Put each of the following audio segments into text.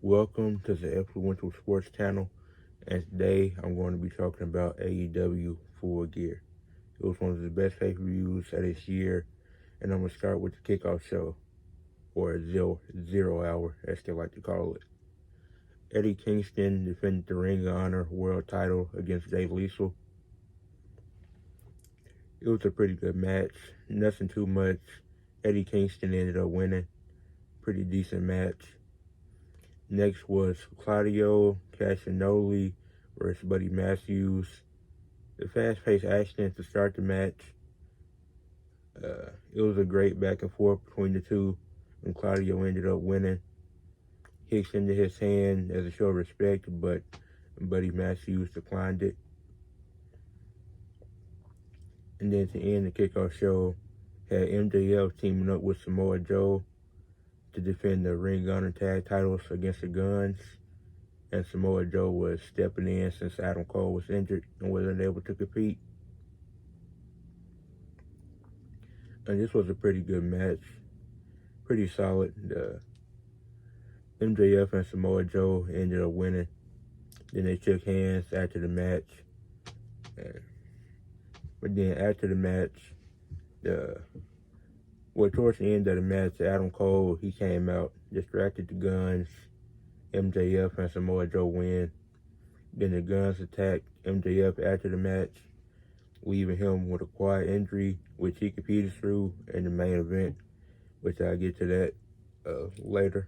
Welcome to the Influential Sports Channel, and today I'm going to be talking about AEW Full Gear. It was one of the best pay-per-views of this year, and I'm going to start with the kickoff show, or zero hour, as they like to call it. Eddie Kingston defended the Ring of Honor World title against Jay Lethal. It was a pretty good match, nothing too much. Eddie Kingston ended up winning, pretty decent match. Next was Claudio Castagnoli versus Buddy Matthews. The fast-paced action to start the match. It was a great back and forth between the two, and Claudio ended up winning. He extended his hand as a show of respect, but Buddy Matthews declined it. And then to end the kickoff show, had MJF teaming up with Samoa Joe to defend the Ring of Honor tag titles against the Guns, and Samoa Joe was stepping in since Adam Cole was injured and wasn't able to compete. And this was a pretty good match, pretty solid. MJF and Samoa Joe ended up winning. Then they shook hands after the match. But then after the match, towards the end of the match, Adam Cole, he came out, distracted the Guns. MJF and Samoa Joe win. Then the Guns attacked MJF after the match, leaving him with a quad injury, which he competed through in the main event, which I'll get to that later.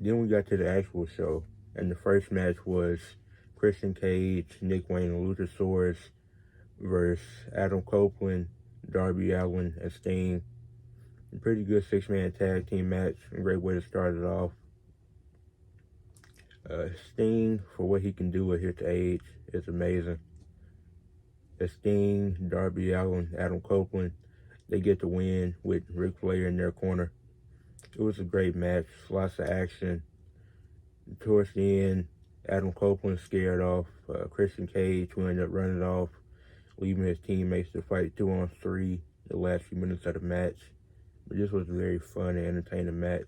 Then we got to the actual show, and the first match was Christian Cage, Nick Wayne, and Luchasaurus versus Adam Copeland, Darby Allin, and Sting. A pretty good six-man tag team match. A great way to start it off. Sting, for what he can do at his age, is amazing. Sting, Darby Allin, Adam Copeland, they get the win with Ric Flair in their corner. It was a great match, lots of action. Towards the end, Adam Copeland scared off Christian Cage, who ended up running off, leaving his teammates to fight 2-on-3 the last few minutes of the match. But this was a very fun and entertaining match.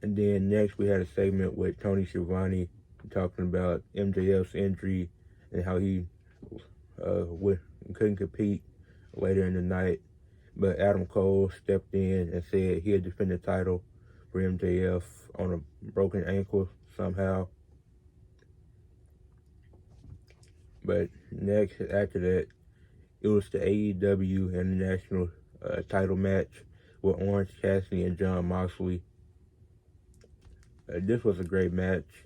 And then next we had a segment with Toni Schiavone talking about MJF's injury and how he couldn't compete later in the night. But Adam Cole stepped in and said he had defended the title for MJF on a broken ankle somehow. But next, after that, it was the AEW International title match with Orange Cassidy and Jon Moxley. This was a great match.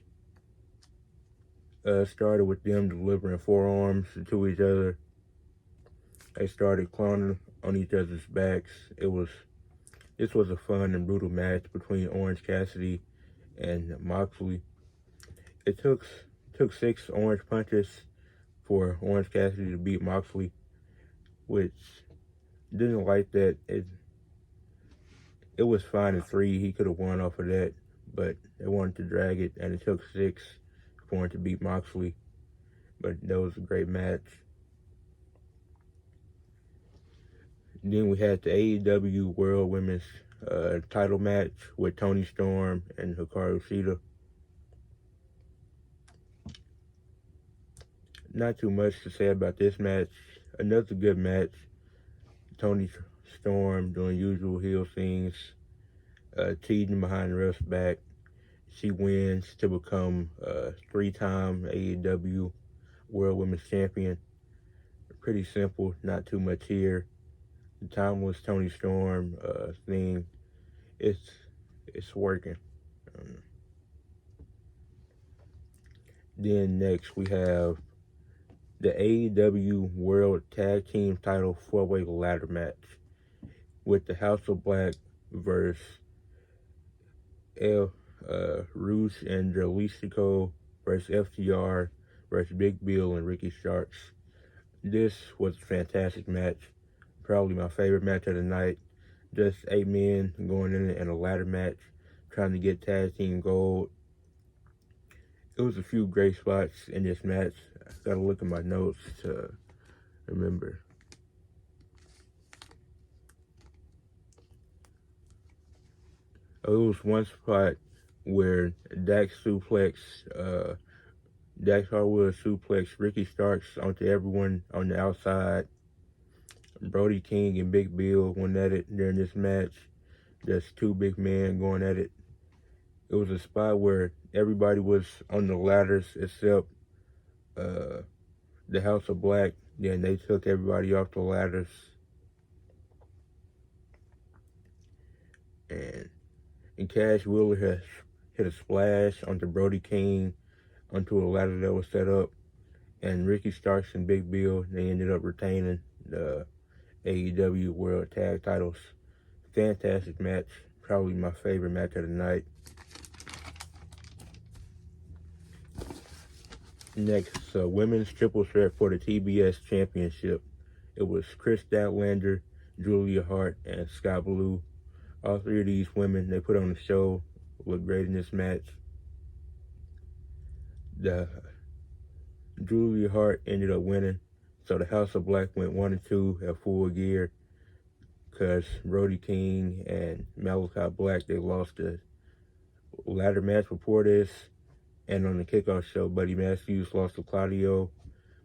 Started with them delivering forearms to each other. They started clowning on each other's backs. This was a fun and brutal match between Orange Cassidy and Moxley. It took 6 orange punches for Orange Cassidy to beat Moxley, which didn't like that. It was fine at 3. He could have won off of that, but they wanted to drag it, and it took 6 for him to beat Moxley. But that was a great match. Then we had the AEW World Women's title match with Toni Storm and Hikaru Shida. Not too much to say about this match. Another good match. Toni Storm doing usual heel things, cheating behind the ref's back. She wins to become 3-time AEW World Women's Champion. Pretty simple, not too much here. The timeless Toni Storm thing, it's working. Then next we have the AEW World Tag Team Title 4-way ladder match with the House of Black versus Rouge and Jalisco versus FTR versus Big Bill and Ricky Starks. This was a fantastic match. Probably my favorite match of the night. Just 8 men going in a ladder match, trying to get tag team gold. It was a few great spots in this match. I gotta look at my notes to remember. It was one spot where Dax Harwood suplexed Ricky Starks onto everyone on the outside. Brody King and Big Bill went at it during this match. Just two big men going at it. It was a spot where everybody was on the ladders except the House of Black. Then they took everybody off the ladders. And Cash Wheeler has hit a splash onto Brody King onto a ladder that was set up. And Ricky Starks and Big Bill, they ended up retaining the AEW World Tag Titles. Fantastic match. Probably my favorite match of the night. Next, women's triple threat for the TBS Championship. It was Chris Statlander, Julia Hart, and Scott Blue. All three of these women, they put on the show, looked great in this match. Julia Hart ended up winning, so the House of Black went 1-2 at Full Gear because Brody King and Malachi Black, they lost the ladder match before this, and on the kickoff show, Buddy Matthews lost to Claudio,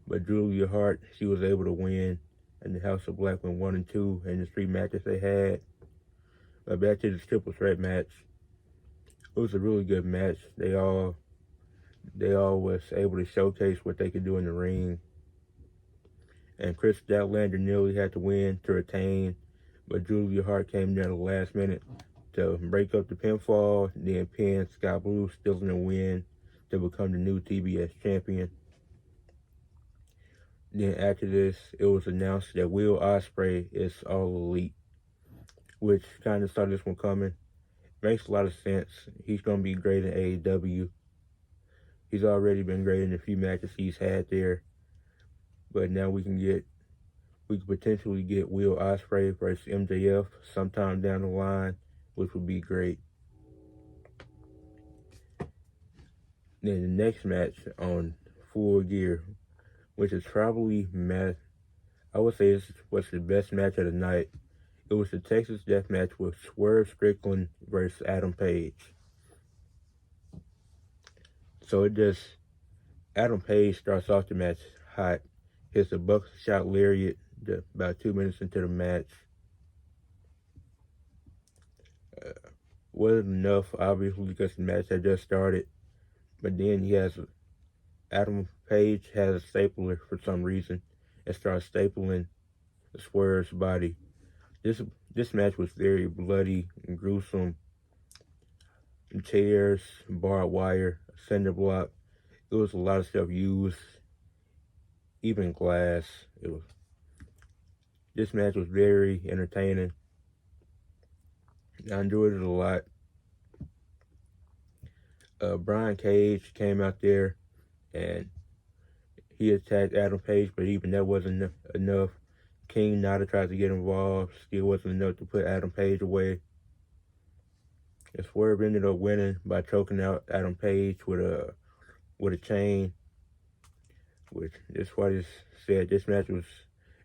but Julia Hart, she was able to win, and the House of Black went 1-2 in the three matches they had. But back to the triple threat match, it was a really good match. They all was able to showcase what they could do in the ring. And Chris Statlander nearly had to win to retain, but Julia Hart came down at the last minute to break up the pinfall, then pin Scott Blue, stealing a win to become the new TBS champion. Then after this, it was announced that Will Ospreay is All Elite, which kind of saw this one coming. Makes a lot of sense. He's going to be great in AEW. He's already been great in the few matches he's had there. But now we could potentially get Will Ospreay versus MJF sometime down the line, which would be great. Then the next match on Full Gear, which is probably I would say this was the best match of the night. It was the Texas Death Match with Swerve Strickland versus Adam Page. So Adam Page starts off the match hot, hits a buckshot lariat about 2 minutes into the match. Wasn't enough, obviously, because the match had just started. But then Adam Page has a stapler for some reason and starts stapling the Swerve's body. This match was very bloody and gruesome. Chairs, barbed wire, cinder block. It was a lot of stuff used. Even glass. This match was very entertaining. I enjoyed it a lot. Brian Cage came out there and he attacked Adam Page, but even that wasn't enough. King Nada tried to get involved, still wasn't enough to put Adam Page away. And Swerve ended up winning by choking out Adam Page with a chain, which is why I said this match was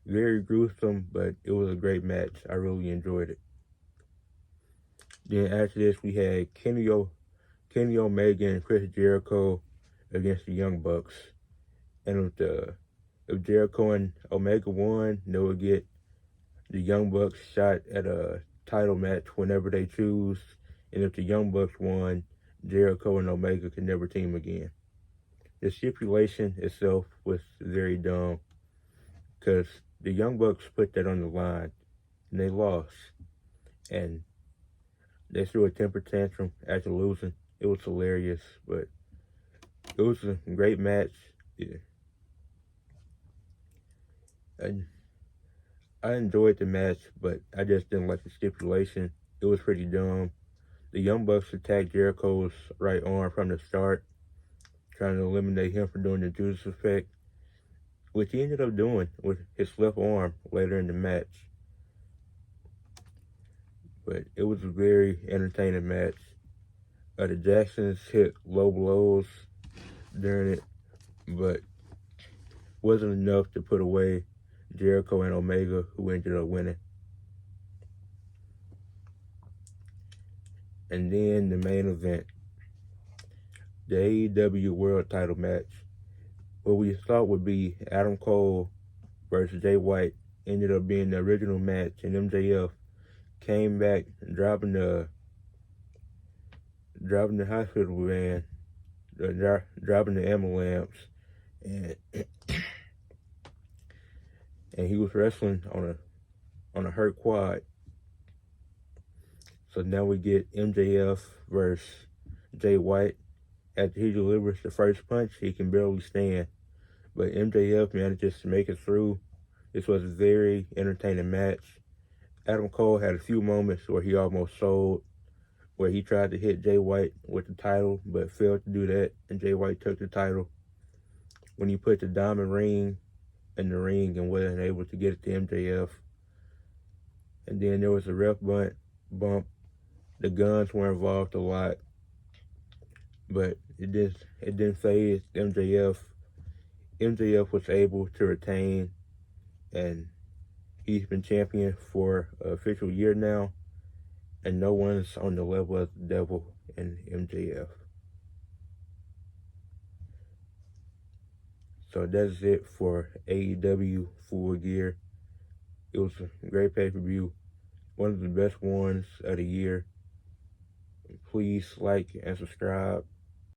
very gruesome, but it was a great match. I really enjoyed it. Then after this, we had Kenny Omega and Chris Jericho against the Young Bucks. And if Jericho and Omega won, they would get the Young Bucks shot at a title match whenever they choose. And if the Young Bucks won, Jericho and Omega could never team again. The stipulation itself was very dumb because the Young Bucks put that on the line and they lost. And they threw a temper tantrum after losing. It was hilarious, but it was a great match. Yeah. I enjoyed the match, but I just didn't like the stipulation. It was pretty dumb. The Young Bucks attacked Jericho's right arm from the start, trying to eliminate him from doing the Judas effect, which he ended up doing with his left arm later in the match. But it was a very entertaining match. The Jacksons hit low blows during it, but wasn't enough to put away Jericho and Omega, who ended up winning. And then the main event, the AEW World Title match. What we thought would be Adam Cole versus Jay White ended up being the original match, and MJF came back driving the hospital van, driving the ambulance, and and he was wrestling on a hurt quad. So now we get MJF versus Jay White. After he delivers the first punch, he can barely stand, but MJF manages to make it through. This was a very entertaining match. Adam Cole had a few moments where he almost sold, where he tried to hit Jay White with the title, but failed to do that, and Jay White took the title. When he put the diamond ring in the ring and wasn't able to get it to MJF. And then there was a ref bump. The Guns were involved a lot, but it didn't phase MJF. MJF was able to retain, and he's been champion for an official year now, and no one's on the level of the Devil and MJF. So that's it for AEW Full Gear. It was a great pay-per-view, one of the best ones of the year. Please like and subscribe.